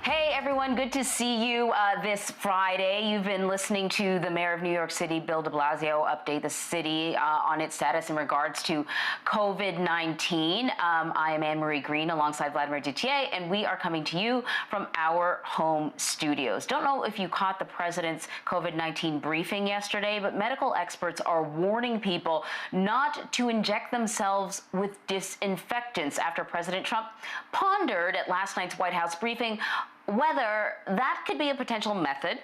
Hey everyone, good to see you this Friday. You've been listening to the Mayor of New York City, Bill de Blasio, update the city on its status in regards to COVID-19. I am Anne-Marie Green alongside Vladimir Dutier, and we are coming to you from our home studios. Don't know if you caught the president's COVID-19 briefing yesterday, but medical experts are warning people not to inject themselves with disinfectants after President Trump pondered at last night's White House briefing whether that could be a potential method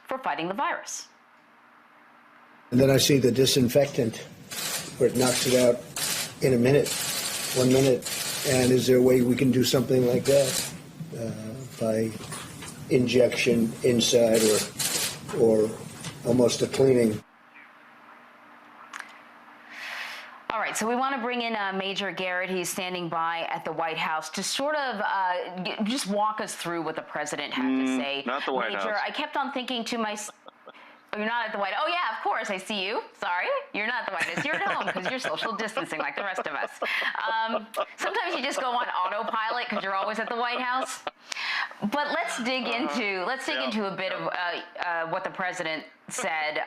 for fighting the virus. And then I see the disinfectant where it knocks it out in a minute, 1 minute. And is there a way we can do something like that by injection inside or almost a cleaning? All right, so we want to bring in Major Garrett. He's standing by at the White House to sort of just walk us through what the president had to say. Not the White Major, House. I kept on thinking to myself, oh, you're not at the White House. Oh, yeah, of course, I see you. Sorry, you're not at the White House. You're at home because you're social distancing like the rest of us. Sometimes you just go on autopilot because you're always at the White House. But let's dig into a bit of what the president said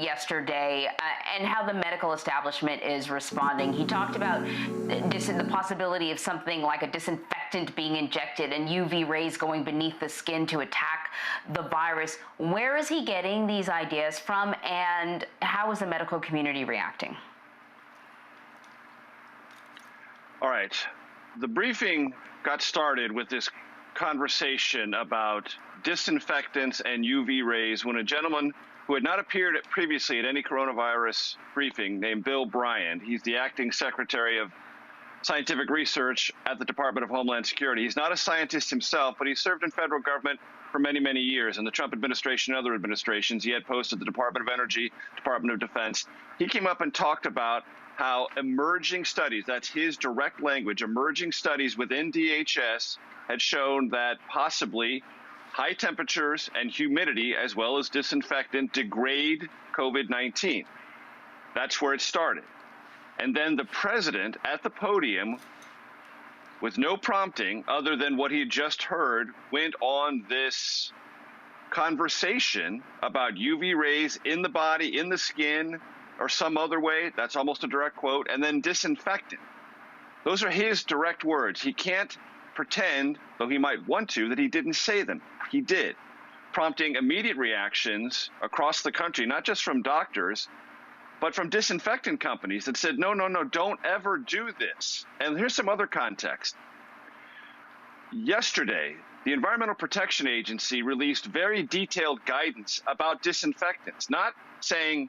yesterday and how the medical establishment is responding. He talked about the possibility of something like a disinfectant being injected and UV rays going beneath the skin to attack the virus. Where is he getting these ideas from, and how is the medical community reacting? All right. The briefing got started with this conversation about disinfectants and UV rays when a gentleman who had not appeared previously at any coronavirus briefing named Bill Bryant, he's the acting secretary of scientific research at the Department of Homeland Security. He's not a scientist himself, but he served in federal government for many, many years. In the Trump administration and other administrations, he had posts at the Department of Energy, Department of Defense. He came up and talked about how emerging studies, that's his direct language, emerging studies within DHS had shown that possibly high temperatures and humidity, as well as disinfectant, degrade COVID-19. That's where it started. And then the president at the podium, with no prompting other than what he had just heard, went on this conversation about UV rays in the body, in the skin, or some other way. That's almost a direct quote. And then disinfectant. Those are his direct words. He can't pretend, though he might want to, that he didn't say them. He did, prompting immediate reactions across the country, not just from doctors, but from disinfectant companies that said, no, don't ever do this. And here's some other context. Yesterday, the Environmental Protection Agency released very detailed guidance about disinfectants, not saying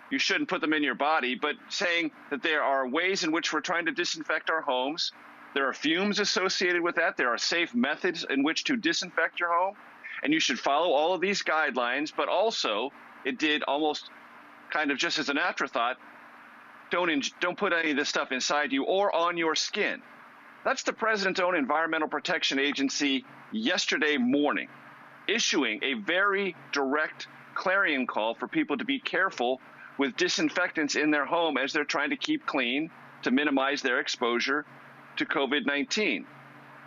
you shouldn't put them in your body, but saying that there are ways in which we're trying to disinfect our homes. There are fumes associated with that. There are safe methods in which to disinfect your home, and you should follow all of these guidelines. But also, it did almost kind of just as an afterthought, don't put any of this stuff inside you or on your skin. That's the president's own Environmental Protection Agency yesterday morning, issuing a very direct clarion call for people to be careful with disinfectants in their home as they're trying to keep clean to minimize their exposure to COVID-19.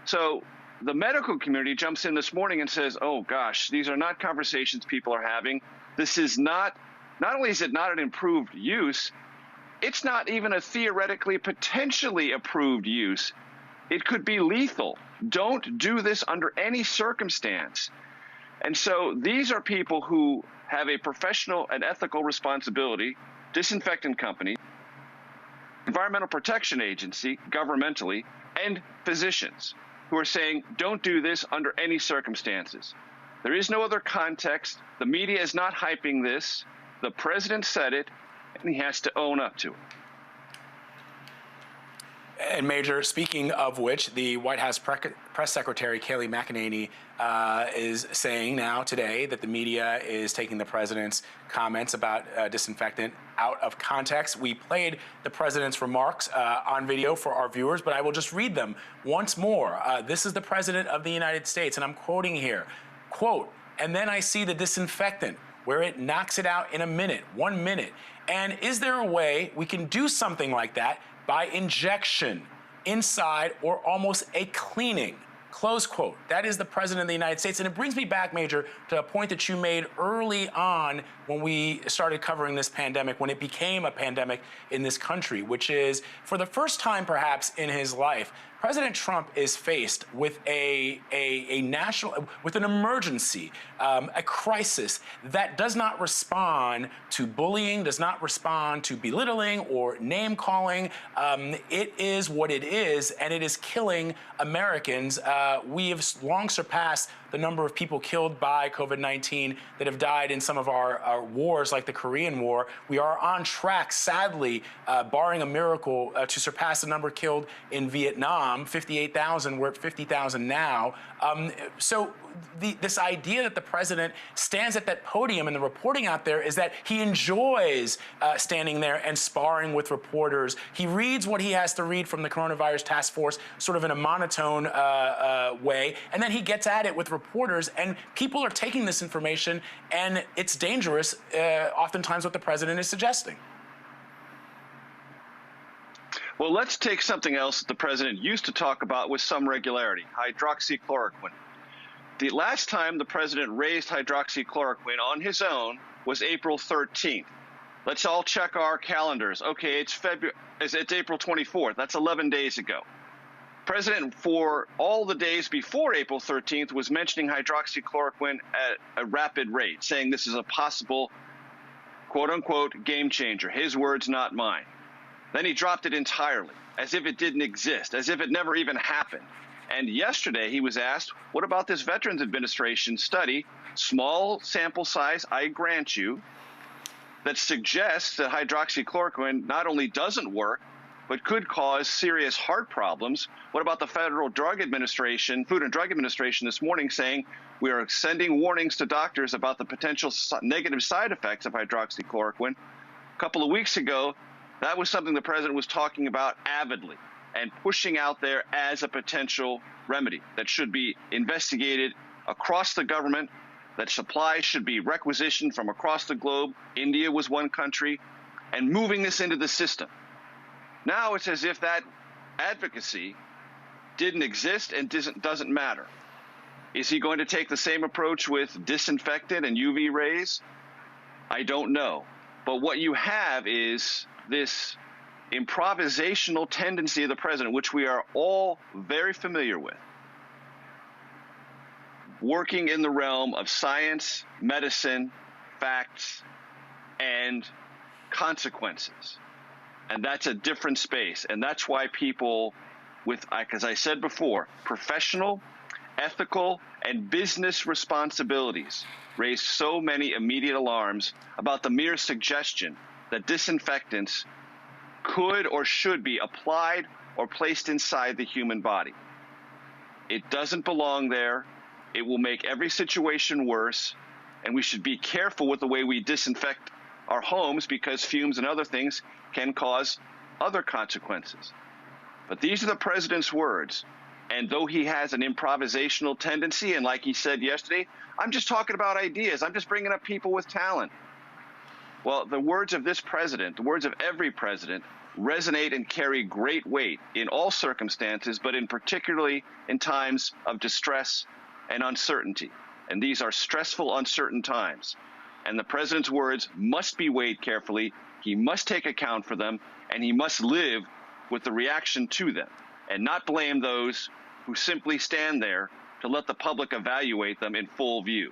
So the medical community jumps in this morning and says, oh gosh, these are not conversations people are having. This is not only is it not an improved use, it's not even a theoretically potentially approved use. It could be lethal. Don't do this under any circumstance. And so these are people who have a professional and ethical responsibility, disinfectant company, Environmental Protection Agency, governmentally, and physicians who are saying, don't do this under any circumstances. There is no other context. The media is not hyping this. The president said it, and he has to own up to it. And Major, speaking of which, the White House Press Secretary Kayleigh McEnany is saying now today that the media is taking the president's comments about disinfectant out of context. We played the president's remarks on video for our viewers, but I will just read them once more. This is the president of the United States, and I'm quoting here, quote, "And then I see the disinfectant where it knocks it out in a minute, 1 minute. And is there a way we can do something like that by injection inside or almost a cleaning, close quote. That is the President of the United States. And it brings me back, Major, to a point that you made early on when we started covering this pandemic, when it became a pandemic in this country, which is, for the first time perhaps in his life, President Trump is faced with an emergency, a crisis that does not respond to bullying, does not respond to belittling or name calling. It is what it is, and it is killing Americans. We have long surpassed the number of people killed by COVID-19 that have died in some of our wars, like the Korean War. We are on track, sadly, barring a miracle, to surpass the number killed in Vietnam, 58,000. We're at 50,000 now. So this idea that the president stands at that podium and the reporting out there is that he enjoys standing there and sparring with reporters. He reads what he has to read from the coronavirus task force sort of in a monotone way, and then he gets at it with reporters, and people are taking this information, and it's dangerous, oftentimes what the president is suggesting. Well, let's take something else that the president used to talk about with some regularity, hydroxychloroquine. The last time the president raised hydroxychloroquine on his own was April 13th. Let's all check our calendars. Okay, it's April 24th. That's 11 days ago. President, for all the days before April 13th, was mentioning hydroxychloroquine at a rapid rate, saying this is a possible, quote-unquote, game changer. His words, not mine. Then he dropped it entirely, as if it didn't exist, as if it never even happened. And yesterday he was asked, what about this Veterans Administration study, small sample size, I grant you, that suggests that hydroxychloroquine not only doesn't work, but could cause serious heart problems? What about the Federal Drug Administration, Food and Drug Administration this morning saying we are sending warnings to doctors about the potential negative side effects of hydroxychloroquine? A couple of weeks ago, that was something the president was talking about avidly and pushing out there as a potential remedy that should be investigated across the government, that supplies should be requisitioned from across the globe. India was one country, and moving this into the system. Now it's as if that advocacy didn't exist and doesn't matter. Is he going to take the same approach with disinfectant and UV rays? I don't know. But what you have is this improvisational tendency of the president, which we are all very familiar with, working in the realm of science, medicine, facts, and consequences. And that's a different space. And that's why people with, as I said before, professional, ethical, and business responsibilities raise so many immediate alarms about the mere suggestion that disinfectants could or should be applied or placed inside the human body. It doesn't belong there. It will make every situation worse, and we should be careful with the way we disinfect our homes because fumes and other things can cause other consequences. But these are the president's words, and though he has an improvisational tendency, and like he said yesterday, I'm just talking about ideas, I'm just bringing up people with talent. Well, the words of this president, the words of every president, resonate and carry great weight in all circumstances, but in particularly in times of distress and uncertainty. And these are stressful, uncertain times. And the president's words must be weighed carefully. He must take account for them, and he must live with the reaction to them and not blame those who simply stand there to let the public evaluate them in full view.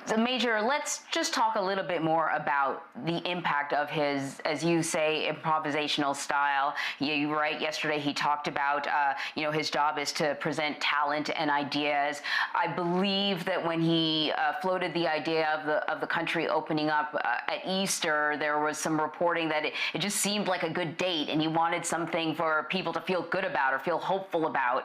So, Major, let's just talk a little bit more about the impact of his, as you say, improvisational style. You were right. Yesterday, he talked about, his job is to present talent and ideas. I believe that when he floated the idea of the country opening up at Easter, there was some reporting that it just seemed like a good date, and he wanted something for people to feel good about or feel hopeful about.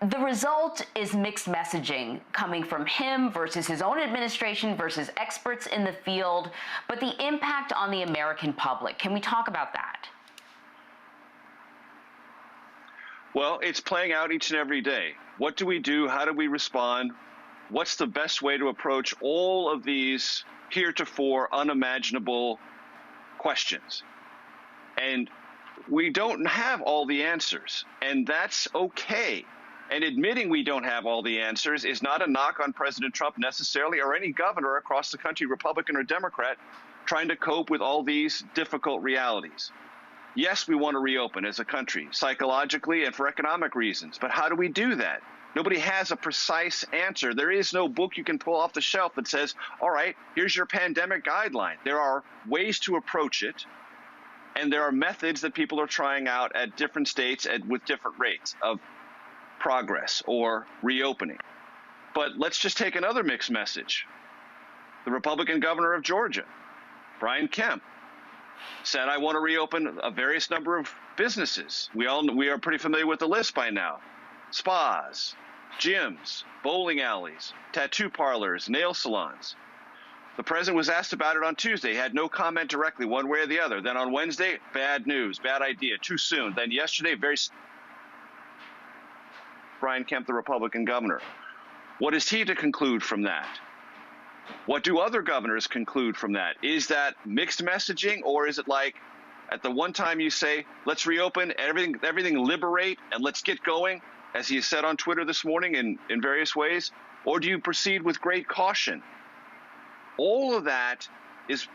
The result is mixed messaging coming from him versus his own administration versus experts in the field, but the impact on the American public. Can we talk about that? Well, it's playing out each and every day. What do we do? How do we respond? What's the best way to approach all of these heretofore unimaginable questions? And we don't have all the answers, and that's okay. And admitting we don't have all the answers is not a knock on President Trump necessarily, or any governor across the country, Republican or Democrat, trying to cope with all these difficult realities. Yes, we want to reopen as a country, psychologically and for economic reasons. But how do we do that? Nobody has a precise answer. There is no book you can pull off the shelf that says, all right, here's your pandemic guideline. There are ways to approach it, and there are methods that people are trying out at different states and with different rates of progress or reopening. But let's just take another mixed message. The Republican governor of Georgia, Brian Kemp, said, I want to reopen a various number of businesses. We are pretty familiar with the list by now. Spas, gyms, bowling alleys, tattoo parlors, nail salons. The president was asked about it on Tuesday. He had no comment directly one way or the other. Then on Wednesday, bad news, bad idea, too soon. Then yesterday, Brian Kemp, the Republican governor. What is he to conclude from that? What do other governors conclude from that? Is that mixed messaging, or is it like at the one time you say, let's reopen, everything liberate, and let's get going, as he said on Twitter this morning in various ways? Or do you proceed with great caution? All of that is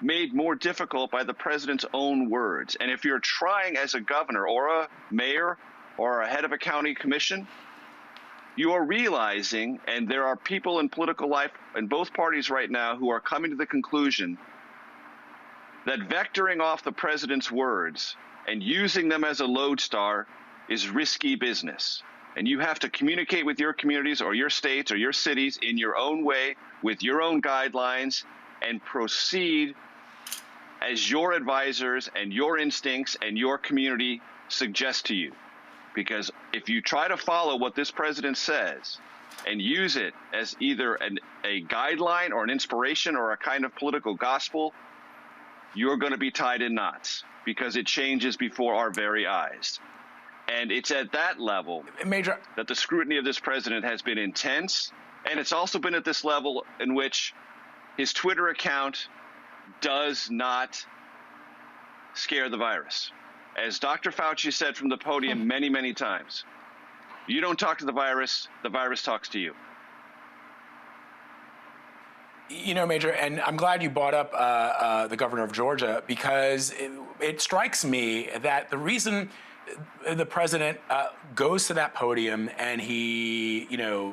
made more difficult by the president's own words. And if you're trying as a governor or a mayor or a head of a county commission, you are realizing, and there are people in political life in both parties right now who are coming to the conclusion that vectoring off the president's words and using them as a lodestar is risky business. And you have to communicate with your communities or your states or your cities in your own way, with your own guidelines, and proceed as your advisors and your instincts and your community suggest to you. Because if you try to follow what this president says and use it as either a guideline or an inspiration or a kind of political gospel, you're going to be tied in knots, because it changes before our very eyes. And it's at that level, Major, that the scrutiny of this president has been intense. And it's also been at this level in which his Twitter account does not scare the virus. As Dr. Fauci said from the podium many, many times, you don't talk to the virus talks to you. You know, Major, and I'm glad you brought up the governor of Georgia, because it strikes me that the reason the president goes to that podium and he,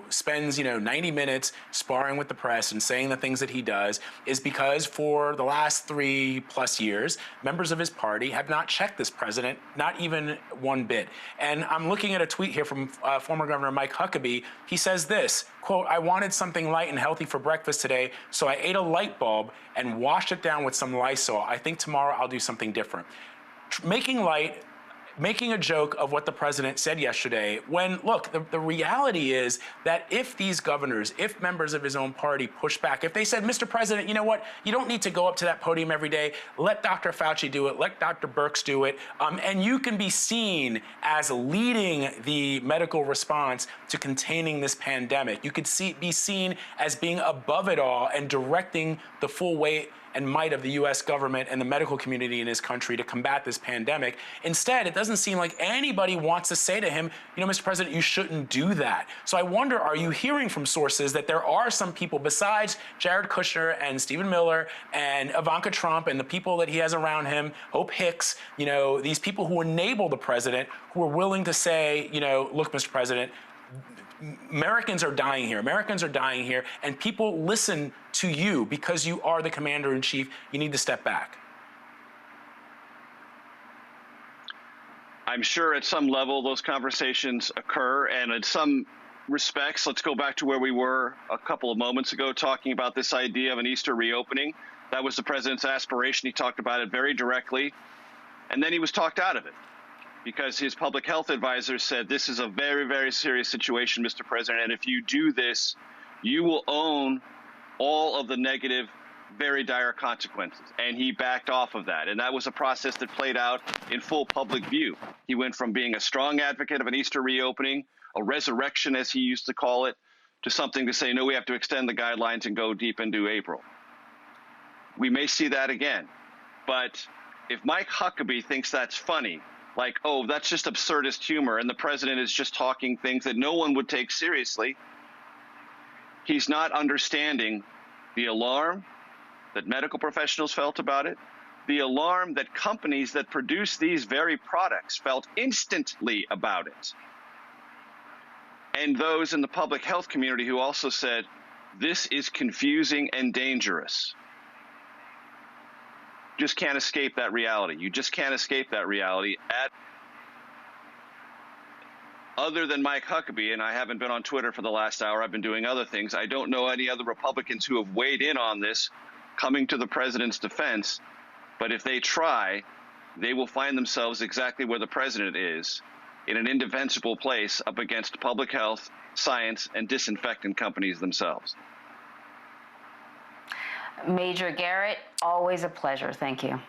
spends, 90 minutes sparring with the press and saying the things that he does is because for the last 3+ years, members of his party have not checked this president, not even one bit. And I'm looking at a tweet here from former Governor Mike Huckabee. He says this, quote, I wanted something light and healthy for breakfast today, so I ate a light bulb and washed it down with some Lysol. I think tomorrow I'll do something different. Making a joke of what the president said yesterday, when, look, the reality is that if these governors, if members of his own party push back, if they said, Mr. President, you know what, you don't need to go up to that podium every day, let Dr. Fauci do it, let Dr. Birx do it, and you can be seen as leading the medical response to containing this pandemic. You could be seen as being above it all and directing the full weight and might of the U.S. government and the medical community in his country to combat this pandemic. Instead, it doesn't seem like anybody wants to say to him, Mr. President, you shouldn't do that. So I wonder, are you hearing from sources that there are some people besides Jared Kushner and Stephen Miller and Ivanka Trump and the people that he has around him, Hope Hicks, these people who enable the president, who are willing to say, look, Mr. President, Americans are dying here, and people listen to you because you are the commander-in-chief. You need to step back. I'm sure at some level those conversations occur, and in some respects, let's go back to where we were a couple of moments ago talking about this idea of an Easter reopening. That was the president's aspiration. He talked about it very directly, and then he was talked out of it, because his public health advisor said, this is a very, very serious situation, Mr. President, and if you do this, you will own all of the negative, very dire consequences. And he backed off of that. And that was a process that played out in full public view. He went from being a strong advocate of an Easter reopening, a resurrection, as he used to call it, to something to say, no, we have to extend the guidelines and go deep into April. We may see that again. But if Mike Huckabee thinks that's funny, like, oh, that's just absurdist humor, and the president is just talking things that no one would take seriously, he's not understanding the alarm that medical professionals felt about it, the alarm that companies that produce these very products felt instantly about it, and those in the public health community who also said, this is confusing and dangerous. Just can't escape that reality. You just can't escape that reality. Other than Mike Huckabee, and I haven't been on Twitter for the last hour, I've been doing other things. I don't know any other Republicans who have weighed in on this, coming to the president's defense. But if they try, they will find themselves exactly where the president is, in an indefensible place up against public health, science, and disinfectant companies themselves. Major Garrett, always a pleasure. Thank you.